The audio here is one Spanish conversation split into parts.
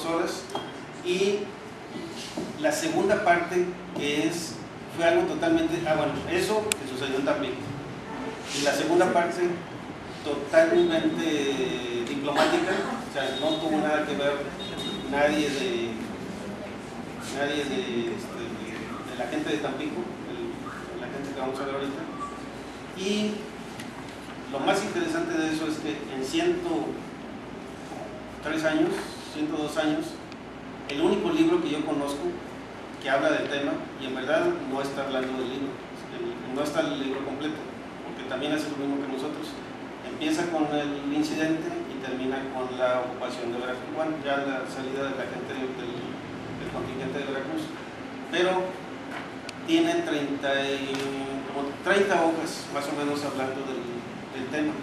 2 horas. Y la segunda parte, que fue algo totalmente, bueno, eso que sucedió en Tampico. Y la segunda parte, totalmente diplomática, o sea, no tuvo nada que ver nadie de la gente de Tampico, la gente que vamos a ver ahorita. Y lo más interesante de eso es que en 103 años, 102 años, el único libro que yo conozco que habla del tema, y en verdad no está hablando del libro, no está el libro completo, porque también hace lo mismo que nosotros. Empieza con el incidente y termina con la ocupación de Veracruz, bueno, ya la salida de la gente del contingente de Veracruz. Pero tiene 30 hojas más o menos hablando del tema,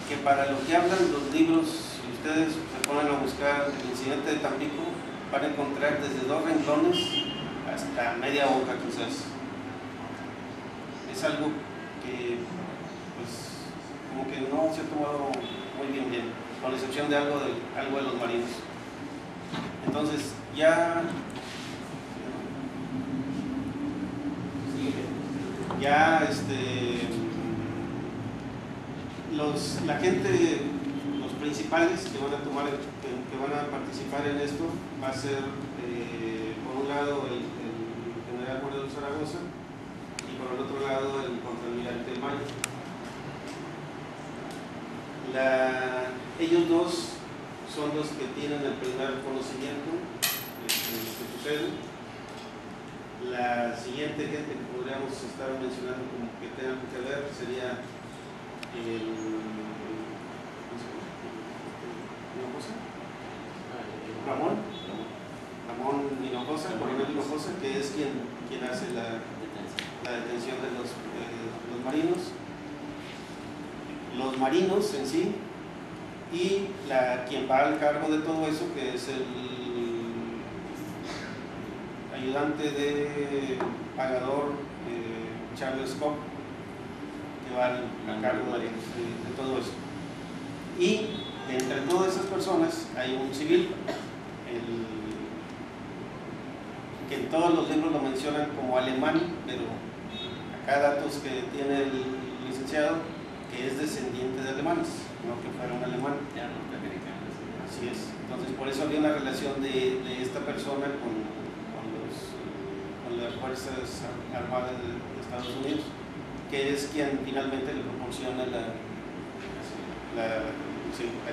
que para lo que hablan los libros, si ustedes se ponen a buscar el incidente de Tampico, van a encontrar desde 2 renglones hasta media hoja quizás. Es algo que pues como que no se ha tomado muy bien, con la excepción de algo de los marinos. Entonces ya la gente, los principales que van a tomar, que van a participar en esto, va a ser por un lado el general Moreno Zaragoza y por el otro lado el contraalmirante Mayo. Ellos dos son los que tienen el primer conocimiento de lo que sucede. La siguiente gente que podríamos estar mencionando como que tenga que ver sería Ramón Hinojosa, el coronel Hinojosa, que es quien hace la detención de los marinos. Los marinos en sí, y quien va al cargo de todo eso, que es el ayudante de pagador Charles Koch, que va a cargo de todo eso. Y entre todas esas personas hay un civil, que en todos los libros lo mencionan como alemán, pero acá datos que tiene el licenciado, que es descendiente de alemanes, no que fuera un alemán. Así es. Entonces por eso había una relación de esta persona con las Fuerzas Armadas de Estados Unidos, que es quien finalmente le proporciona la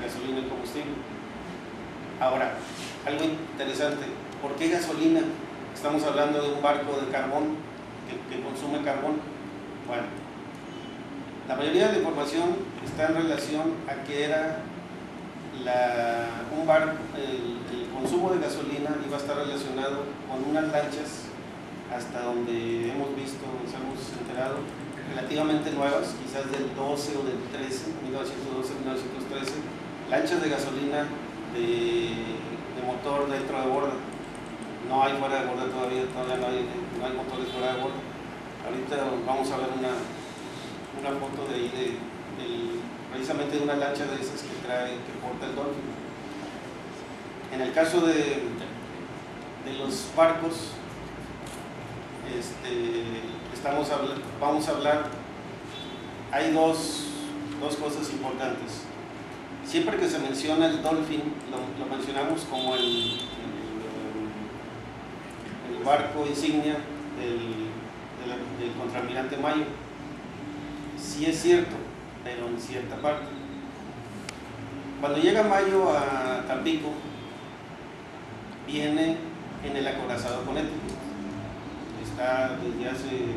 gasolina y el combustible. Ahora, algo interesante, ¿por qué gasolina? Estamos hablando de un barco de carbón que consume carbón. Bueno, la mayoría de la información está en relación a que era un barco, el consumo de gasolina iba a estar relacionado con unas lanchas, hasta donde hemos visto, nos hemos enterado, relativamente nuevas, quizás del 12 o del 13, 1912-1913, lanchas de gasolina de motor dentro de borda. No hay fuera de borda todavía no hay motores fuera de borda. Ahorita vamos a ver una foto de ahí, precisamente de una lancha de esas que porta el Dolphin. En el caso de los barcos, vamos a hablar, hay dos cosas importantes. Siempre que se menciona el Dolphin, lo mencionamos como el barco insignia del contraalmirante Mayo. Sí es cierto, pero en cierta parte. Cuando llega Mayo a Tampico, viene en el acorazado Connecticut. Está desde hace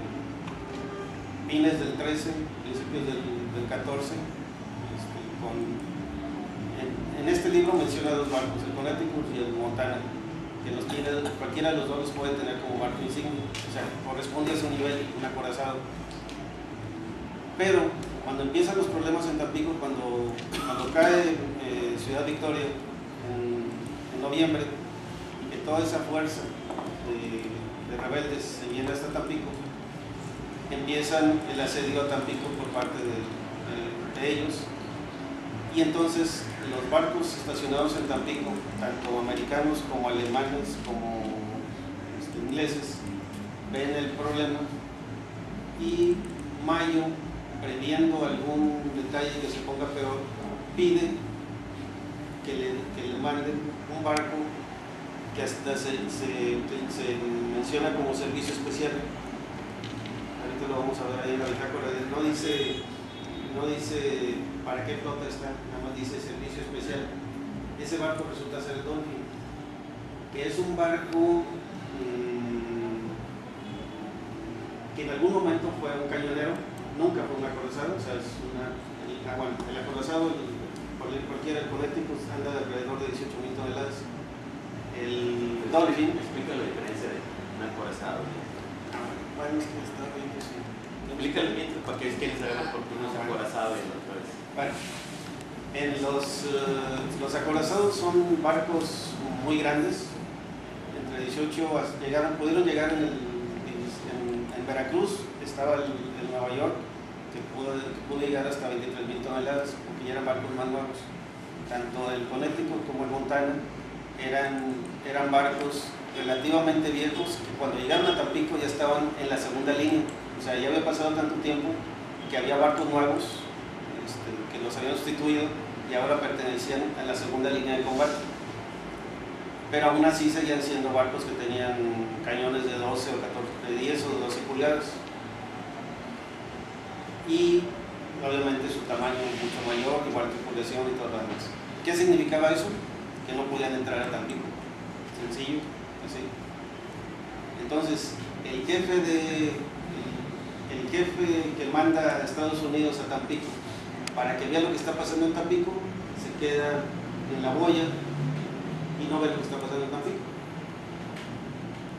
fines del 13, principios del 14. En este libro menciona 2 barcos, el Connecticut y el Montana, que los tiene, cualquiera de los dos los puede tener como barco insignia, o sea, corresponde a su nivel, un acorazado. Pero cuando empiezan los problemas en Tampico, cuando cae Ciudad Victoria en noviembre, y que toda esa fuerza de rebeldes se viene hasta Tampico, empiezan el asedio a Tampico por parte de ellos, Y entonces los barcos estacionados en Tampico, tanto americanos como alemanes como ingleses, ven el problema y Mayo, previendo algún detalle que se ponga peor, pide que le manden un barco que hasta se menciona como servicio especial. Ahorita lo vamos a ver ahí en la bitácora. No dice para qué flota está, nada más dice servicio especial. Ese barco resulta ser el Dolphin, que es un barco que en algún momento fue un cañonero, nunca fue un acorazado, o sea, el acorazado, cualquiera, el Connecticut anda de alrededor de 18,000 toneladas. El Dolphin. Explica la diferencia de un acorazado. Bueno, es que está bien, sí. Explica el mientras para que quienes saben por qué uno es acorazado y el otro es. Bueno, los acorazados son barcos muy grandes, entre 18 pudieron llegar en Veracruz, estaba el Nueva York, que pudo llegar hasta 23,000 toneladas, porque ya eran barcos más nuevos. Tanto el Connecticut como el Montana eran barcos relativamente viejos, que cuando llegaron a Tampico ya estaban en la segunda línea. O sea, ya había pasado tanto tiempo que había barcos nuevos que los habían sustituido y ahora pertenecían a la segunda línea de combate. Pero aún así seguían siendo barcos que tenían cañones de 12 o 14, de 10 o 12 pulgadas. Y obviamente su tamaño es mucho mayor, igual tripulación y todo lo demás. ¿Qué significaba eso? Que no podían entrar a Tampico. Sencillo, así. Entonces, el jefe que manda a Estados Unidos a Tampico para que vea lo que está pasando en Tampico, se queda en la boya y no ve lo que está pasando en Tampico.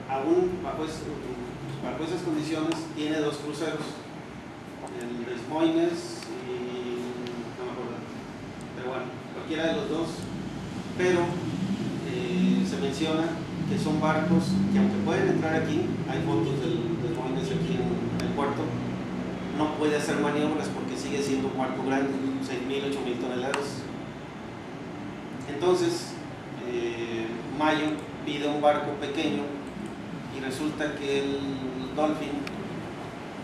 Aún bajo esas condiciones tiene dos cruceros, el Des Moines y no me acuerdo, pero bueno, cualquiera de los dos, pero se menciona que son barcos que aunque pueden entrar aquí, hay fotos del Des Moines aquí en el puerto, no puede hacer maniobras porque sigue siendo un barco grande, 6,000, 8,000 toneladas. Entonces Mayo pide un barco pequeño y resulta que el Dolphin,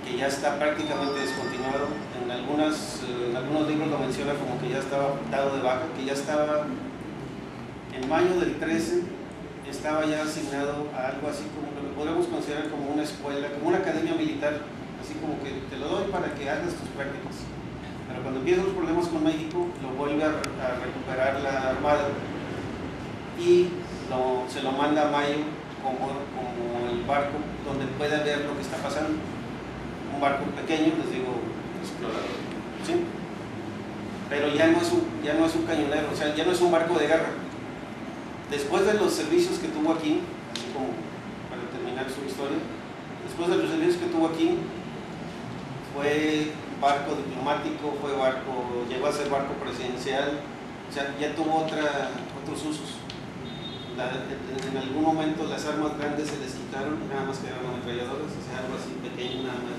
que ya está prácticamente descontinuado, en algunos libros lo menciona como que ya estaba dado de baja, que ya estaba en mayo del 13, estaba ya asignado a algo así como lo que podríamos considerar como una escuela, como una academia militar, así como que te lo doy para que hagas tus prácticas. Pero cuando empiezan los problemas con México, lo vuelve a recuperar la Armada y se lo manda a Mayo como el barco donde puede ver lo que está pasando. Un barco pequeño, les digo, explorador, ¿sí? Pero ya no es un cañonero, o sea, ya no es un barco de guerra. Después de los servicios que tuvo aquí, así como para terminar su historia, después de los servicios que tuvo aquí, fue barco diplomático, llegó a ser barco presidencial, o sea, ya tuvo otros usos. En algún momento las armas grandes se les quitaron, nada más quedaron ametralladoras, o sea, algo así pequeño, nada más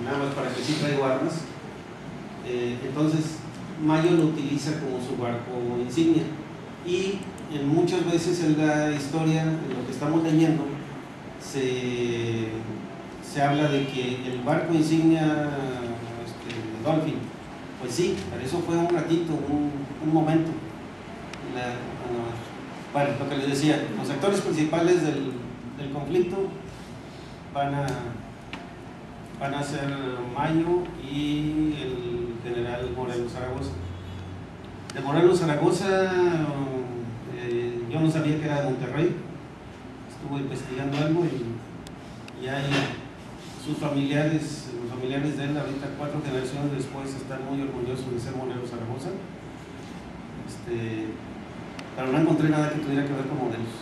nada más para que sí traigo armas. Entonces Mayo lo utiliza como su barco insignia y muchas veces en la historia, en lo que estamos leyendo, se habla de que el barco insignia Dolphin, pues sí, pero eso fue un ratito, un momento. Bueno, lo que les decía, los actores principales del conflicto van a ser Mayo y el general Morelos Zaragoza. De Morelos Zaragoza, yo no sabía que era de Monterrey, estuve investigando algo y hay sus familiares, los familiares de él, ahorita 4 generaciones después, están muy orgullosos de ser Morelos Zaragoza. Pero no encontré nada que tuviera que ver con Morelos.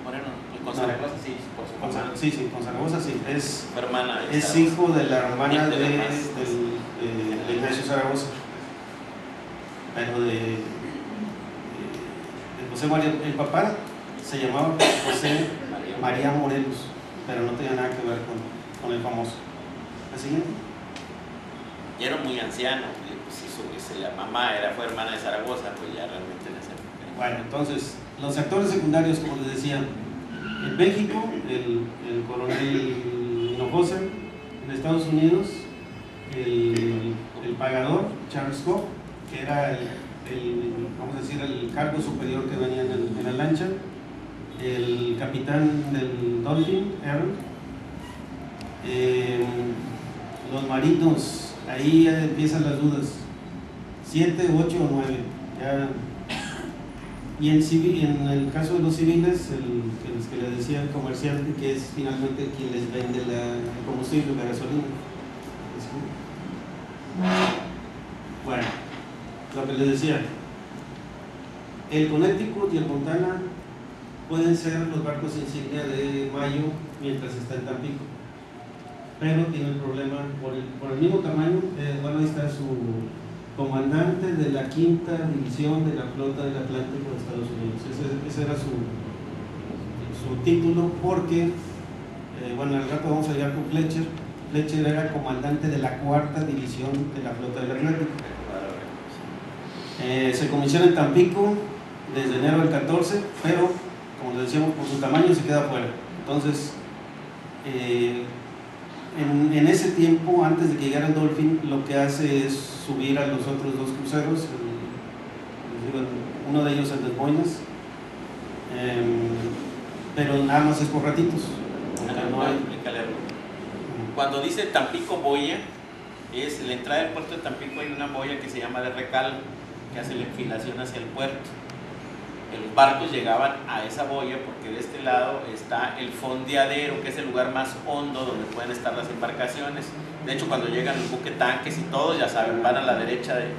Moreno, con Zaragoza sí, por supuesto. Sí, con Zaragoza sí. Es hermana. Es hijo de la hermana de Ignacio Zaragoza. Pero de José María, el papá se llamaba José María Morelos, pero no tenía nada que ver con el famoso. La siguiente. Y era muy anciano, pues la mamá fue hermana de Zaragoza, pues ya realmente en esa época. Bueno, entonces, los actores secundarios, como les decía, en México, el coronel Hinojosa; en Estados Unidos, el pagador, Charles Cobb, que era vamos a decir, el cargo superior que venía en la lancha; el capitán del Dolphin, Aaron; los marinos, ahí ya empiezan las dudas, 7, 8 o 9, ya. Y en el caso de los civiles, que les decía, el comerciante, que es finalmente quien les vende el combustible, la gasolina. Bueno, lo que les decía, el Connecticut y el Montana pueden ser los barcos insignia de Mayo mientras está en Tampico, pero tiene el problema por el mismo tamaño. Bueno, ahí está su comandante de la 5ª división de la flota del Atlántico de Estados Unidos. Ese era su título, porque bueno, al rato vamos a llegar con Fletcher. Fletcher era comandante de la 4ª división de la flota del Atlántico. Se comisiona en Tampico desde enero del 14, pero como les decíamos, por su tamaño se queda fuera. Entonces, en ese tiempo, antes de que llegara el Dolphin, lo que hace es subir a los otros 2 cruceros, uno de ellos el Des Moines, pero nada más es por ratitos. Cuando dice Tampico boya, es la entrada del puerto de Tampico. Hay una boya que se llama de recal, que hace la enfilación hacia el puerto. Los barcos llegaban a esa boya porque de este lado está el fondeadero, que es el lugar más hondo donde pueden estar las embarcaciones. De hecho, cuando llegan los buques tanques y todos, ya saben, van a la derecha del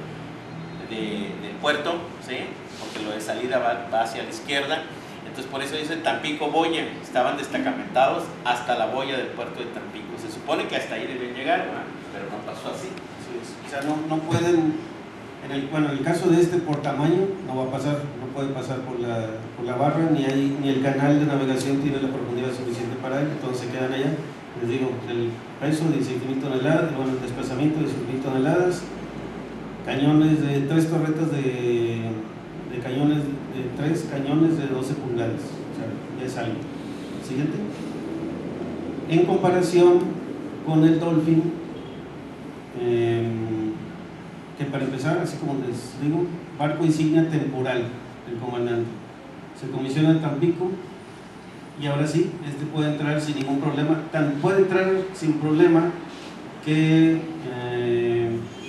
puerto, ¿sí? Porque lo de salida va hacia la izquierda. Entonces, por eso dicen Tampico boya. Estaban destacamentados hasta la boya del puerto de Tampico. Se supone que hasta ahí deben llegar, ¿no? Pero no pasó así. O sea, no pueden. En el caso de por tamaño, no va a pasar, no puede pasar por la barra, ni el canal de navegación tiene la profundidad suficiente para él, entonces se quedan allá. Les digo, el peso de 16.000 toneladas, bueno, el desplazamiento de 16.000 toneladas, cañones de 3 torretas de cañones, de 3 cañones de 12 pulgadas, o sea, ya es algo. Siguiente. En comparación con el Dolphin, que para empezar, así como les digo, barco insignia temporal, el comandante. Se comisiona en Tampico y ahora sí, puede entrar sin ningún problema. Puede entrar sin problema que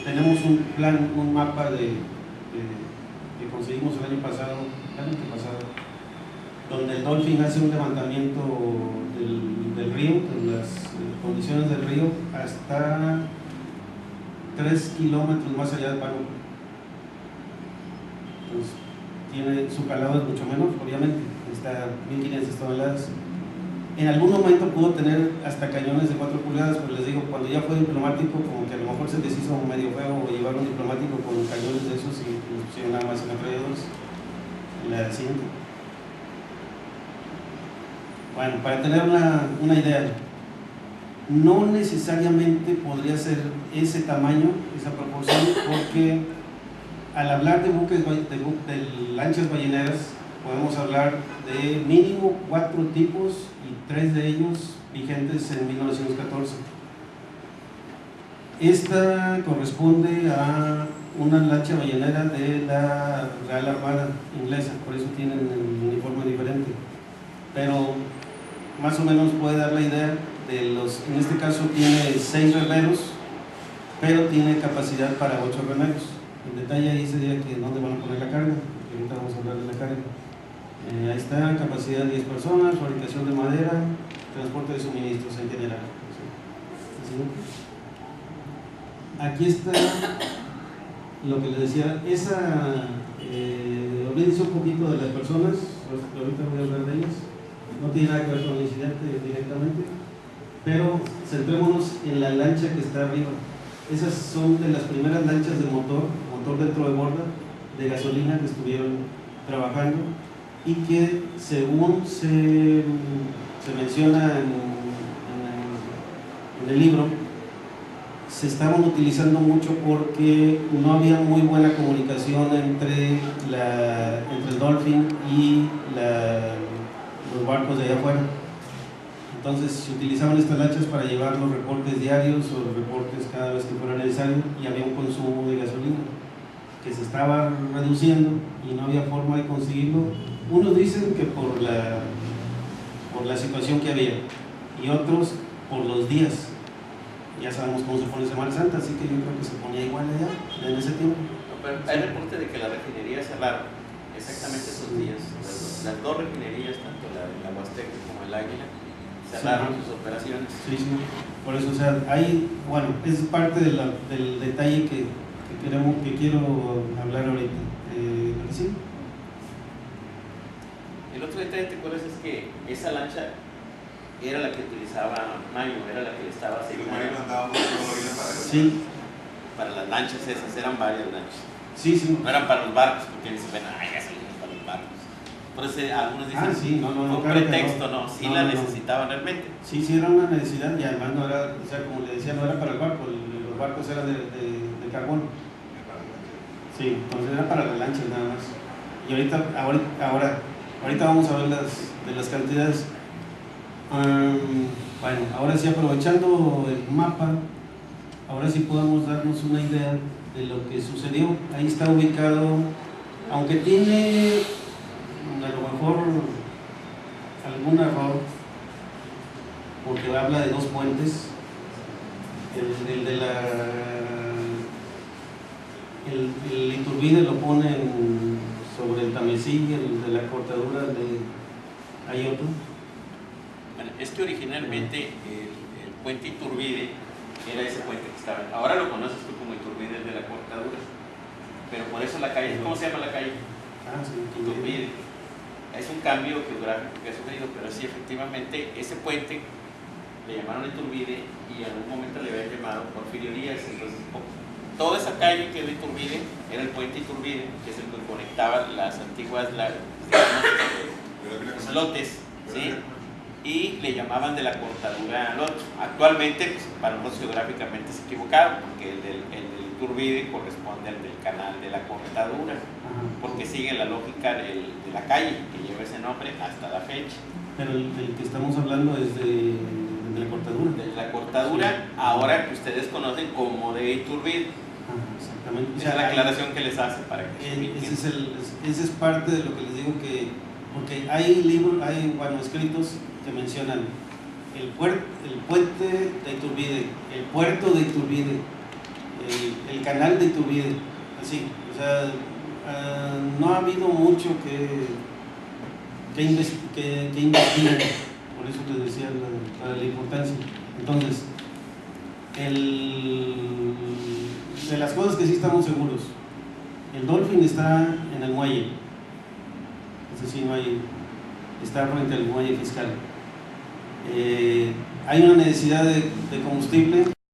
tenemos un mapa que conseguimos el año pasado, donde el Dolphin hace un levantamiento del río, de las condiciones del río, hasta 3 kilómetros más allá de Pánuco. Entonces, su calado es mucho menor, obviamente, está 1.500 toneladas. En algún momento pudo tener hasta cañones de 4 pulgadas, pero les digo, cuando ya fue diplomático, como que a lo mejor se les hizo medio feo llevar un diplomático con cañones de esos y los pusieron nada más en ametralladores. La siguiente. Bueno, para tener una idea, no necesariamente podría ser ese tamaño, esa proporción, porque al hablar de lanchas balleneras podemos hablar de mínimo 4 tipos y 3 de ellos vigentes en 1914. Esta corresponde a una lancha ballenera de la Real Armada inglesa, por eso tienen el uniforme diferente, pero más o menos puede dar la idea de en este caso tiene 6 remeros, pero tiene capacidad para 8 remeros. En detalle ahí sería que dónde van a poner la carga, porque ahorita vamos a hablar de la carga. Ahí está, capacidad de 10 personas, fabricación de madera, transporte de suministros en general. ¿Sí? Aquí está lo que les decía, olvídense un poquito de las personas, ahorita voy a hablar de ellas, no tiene nada que ver con el incidente directamente, pero centrémonos en la lancha que está arriba. Esas son de las primeras lanchas de motor dentro de borda, de gasolina, que estuvieron trabajando y que, según se menciona en el libro, se estaban utilizando mucho porque no había muy buena comunicación entre el Dolphin y los barcos de allá afuera. Entonces se utilizaban estas lanchas para llevar los reportes diarios o los reportes cada vez que fuera necesario, y había un consumo de gasolina que se estaba reduciendo y no había forma de conseguirlo. Unos dicen que por la situación que había, y otros por los días. Ya sabemos cómo se pone Semana Santa, así que yo creo que se ponía igual allá en ese tiempo. No, pero hay reporte de que la refinería cerraron exactamente esos días. Las dos refinerías, tanto la Huasteca como el Águila, cerraron sus operaciones. Sí, sí. Por eso, o sea, bueno, es parte del detalle que quiero hablar ahorita. ¿Sí? El otro detalle, ¿te acuerdas? Es que esa lancha era la que utilizaba Mayo, era la que le estaba asignada. Sí. Para las lanchas esas, eran varias lanchas. Sí, sí. No eran para los barcos, porque dicen, bueno, ya salimos para los barcos. Por eso algunos dicen, sí, no, fue un claro pretexto, no, sí no, la no, necesitaban realmente. Sí, era una necesidad, y además no era, o sea, como le decía, no era para el barco, los barcos eran de carbón. Sí, entonces era para las lanchas nada más. Y ahorita vamos a ver de las cantidades. Bueno, ahora sí, aprovechando el mapa, ahora sí podemos darnos una idea de lo que sucedió. Ahí está ubicado, aunque tiene a lo mejor algún error, porque habla de dos puentes, el Iturbide lo ponen sobre el Tamesí, el de la cortadura de Ayoto. Bueno, es que originalmente el puente Iturbide era ese puente que estaba. Ahora lo conoces tú como Iturbide de la cortadura, pero por eso la calle, ¿cómo se llama la calle? Sí, Iturbide. Es un cambio geográfico que ha sufrido, pero sí, efectivamente, ese puente le llamaron Iturbide y en algún momento le habían llamado Porfirio Díaz. Entonces, toda esa calle que es de Iturbide era el puente Iturbide, que es el que conectaba las antiguas lotes, ¿sí? Y le llamaban de la cortadura al otro. Actualmente, pues, para nosotros geográficamente es equivocado, porque el del Iturbide corresponde al del canal de la cortadura, porque sigue la lógica de la calle que lleva ese nombre hasta la fecha. Pero el que estamos hablando es de la cortadura. De la cortadura, ahora que ustedes conocen como de Iturbide. Exactamente. Esa es la aclaración que les hace para que ese es parte de lo que les digo, porque hay libros, escritos que mencionan el puente de Iturbide, el puerto de Iturbide, el canal de Iturbide, así, o sea, no ha habido mucho que investigar, por eso les decía la importancia. Entonces, de las cosas que sí estamos seguros, el Dolphin está en el muelle, es decir, está frente al muelle fiscal. Hay una necesidad de combustible